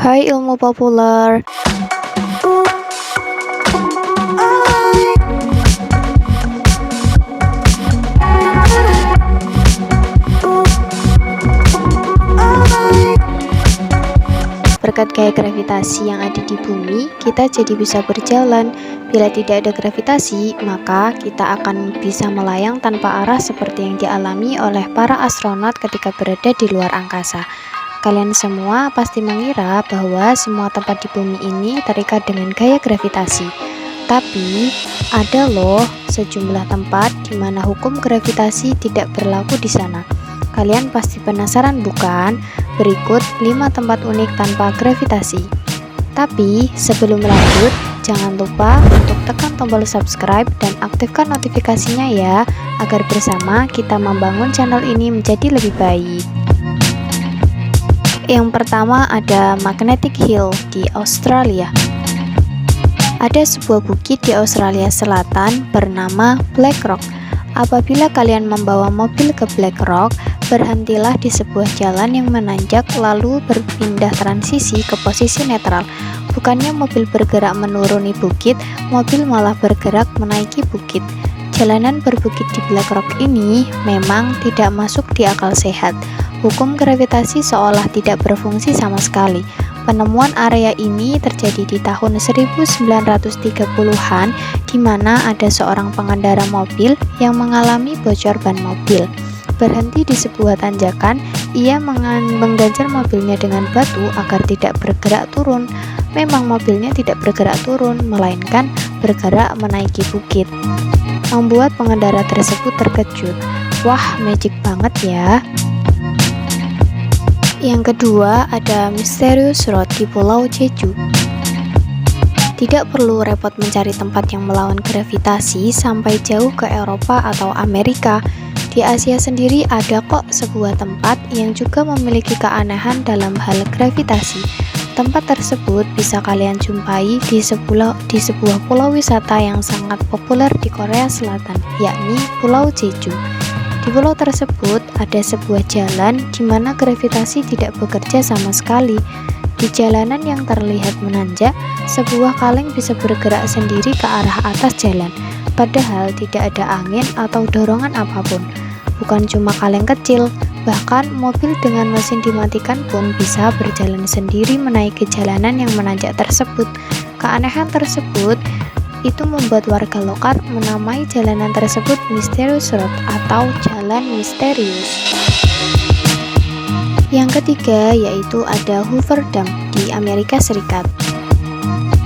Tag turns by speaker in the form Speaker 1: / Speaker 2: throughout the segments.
Speaker 1: Hai ilmu populer. Berkat gaya gravitasi yang ada di bumi, kita jadi bisa berjalan. Bila tidak ada gravitasi, maka kita akan bisa melayang tanpa arah seperti yang dialami oleh para astronot ketika berada di luar angkasa. Kalian semua pasti mengira bahwa semua tempat di bumi ini terikat dengan gaya gravitasi. Tapi, ada loh sejumlah tempat di mana hukum gravitasi tidak berlaku di sana. Kalian pasti penasaran bukan? Berikut 5 tempat unik tanpa gravitasi. Tapi, sebelum lanjut, jangan lupa untuk tekan tombol subscribe dan aktifkan notifikasinya ya, agar bersama kita membangun channel ini menjadi lebih baik. Yang pertama ada Magnetic Hill di Australia. Ada sebuah bukit di Australia Selatan bernama Black Rock. Apabila kalian membawa mobil ke Black Rock, berhentilah di sebuah jalan yang menanjak lalu berpindah transisi ke posisi netral. Bukannya mobil bergerak menuruni bukit, mobil malah bergerak menaiki bukit. Jalanan berbukit di Black Rock ini memang tidak masuk di akal sehat. Hukum gravitasi seolah tidak berfungsi sama sekali. Penemuan area ini terjadi di tahun 1930-an, di mana ada seorang pengendara mobil yang mengalami bocor ban mobil. Berhenti di sebuah tanjakan, ia mengganjal mobilnya dengan batu agar tidak bergerak turun. Memang mobilnya tidak bergerak turun, melainkan bergerak menaiki bukit. Membuat pengendara tersebut terkejut. Wah, magic banget ya. Yang kedua ada Mysterious Road di Pulau Jeju. Tidak perlu repot mencari tempat yang melawan gravitasi sampai jauh ke Eropa atau Amerika. Di Asia sendiri ada kok sebuah tempat yang juga memiliki keanehan dalam hal gravitasi. Tempat tersebut bisa kalian jumpai di sebuah pulau wisata yang sangat populer di Korea Selatan, yakni Pulau Jeju. Di pulau tersebut ada sebuah jalan di mana gravitasi tidak bekerja sama sekali. Di jalanan yang terlihat menanjak, sebuah kaleng bisa bergerak sendiri ke arah atas jalan, padahal tidak ada angin atau dorongan apapun. Bukan cuma kaleng kecil, bahkan mobil dengan mesin dimatikan pun bisa berjalan sendiri menaiki jalanan yang menanjak tersebut. Keanehan tersebut itu membuat warga lokal menamai jalanan tersebut Mysterious Road atau Jalan Misterius. Yang ketiga yaitu ada Hoover Dam di Amerika Serikat.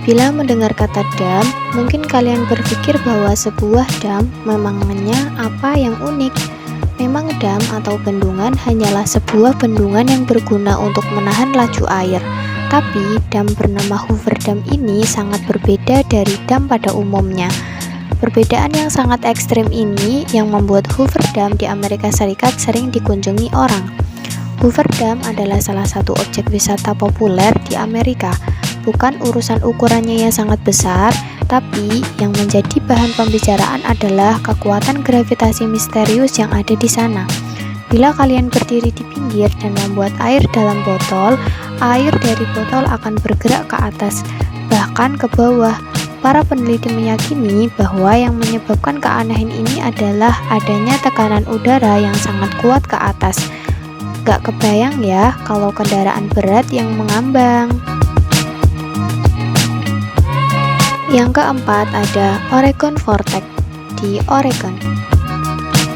Speaker 1: Bila mendengar kata dam, mungkin kalian berpikir bahwa sebuah dam memangnya apa yang unik. Memang dam atau bendungan hanyalah sebuah bendungan yang berguna untuk menahan laju air. Tapi dam bernama Hoover Dam ini sangat berbeda dari dam pada umumnya. Perbedaan yang sangat ekstrim ini yang membuat Hoover Dam di Amerika Serikat sering dikunjungi orang. Hoover Dam adalah salah satu objek wisata populer di Amerika. Bukan urusan ukurannya yang sangat besar, tapi yang menjadi bahan pembicaraan adalah kekuatan gravitasi misterius yang ada di sana. Bila kalian berdiri di pinggir dan membuat air dalam botol, air dari botol akan bergerak ke atas, bahkan ke bawah. Para peneliti meyakini bahwa yang menyebabkan keanehan ini adalah adanya tekanan udara yang sangat kuat ke atas. Gak kebayang ya kalau kendaraan berat yang mengambang. Yang keempat ada Oregon Vortex di Oregon.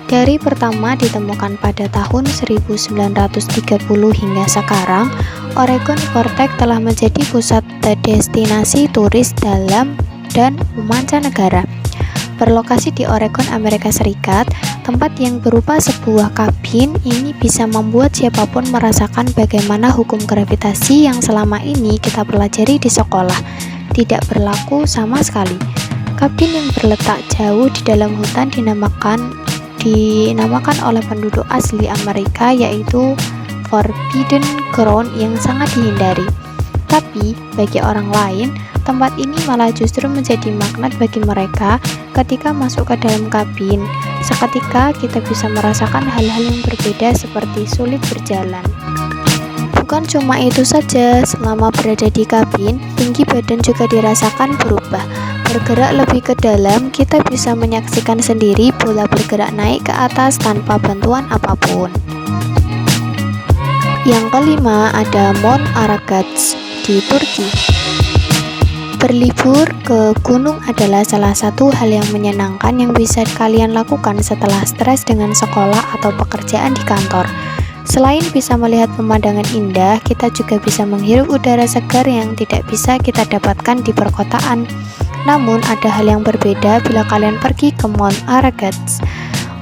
Speaker 1: Dari pertama ditemukan pada tahun 1930 hingga sekarang, Oregon Vortex telah menjadi pusat destinasi turis dalam dan mancanegara. Berlokasi di Oregon, Amerika Serikat, tempat yang berupa sebuah kabin ini bisa membuat siapapun merasakan bagaimana hukum gravitasi yang selama ini kita pelajari di sekolah tidak berlaku sama sekali. Kabin yang berletak jauh di dalam hutan dinamakan oleh penduduk asli Amerika yaitu Forbidden Ground yang sangat dihindari. Tapi bagi orang lain, tempat ini malah justru menjadi magnet bagi mereka. Ketika masuk ke dalam kabin, seketika kita bisa merasakan hal-hal yang berbeda seperti sulit berjalan. Bukan cuma itu saja, selama berada di kabin, tinggi badan juga dirasakan berubah. Bergerak lebih ke dalam, kita bisa menyaksikan sendiri bola bergerak naik ke atas tanpa bantuan apapun. Yang kelima ada Mount Aragats di Turki. Berlibur ke gunung adalah salah satu hal yang menyenangkan yang bisa kalian lakukan setelah stres dengan sekolah atau pekerjaan di kantor. Selain bisa melihat pemandangan indah, kita juga bisa menghirup udara segar yang tidak bisa kita dapatkan di perkotaan. Namun, ada hal yang berbeda bila kalian pergi ke Mount Aragats.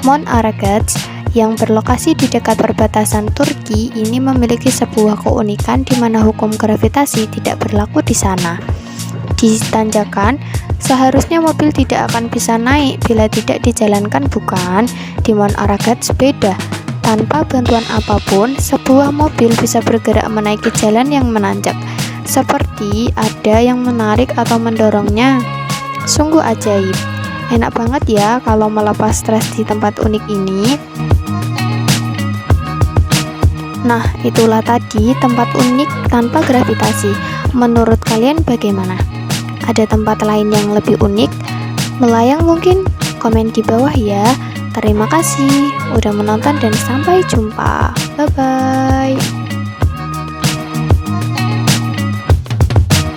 Speaker 1: Mount Aragats yang berlokasi di dekat perbatasan Turki ini memiliki sebuah keunikan di mana hukum gravitasi tidak berlaku di sana. Di tanjakan, seharusnya mobil tidak akan bisa naik bila tidak dijalankan, bukan? Di Mount Aragats beda. Tanpa bantuan apapun, sebuah mobil bisa bergerak menaiki jalan yang menanjak, seperti ada yang menarik atau mendorongnya. Sungguh ajaib. Enak banget ya kalau melepas stres di tempat unik ini. Nah, itulah tadi tempat unik tanpa gravitasi. Menurut kalian bagaimana? Ada tempat lain yang lebih unik? Melayang mungkin? Komen di bawah ya. Terima kasih udah menonton dan sampai jumpa. Bye-bye.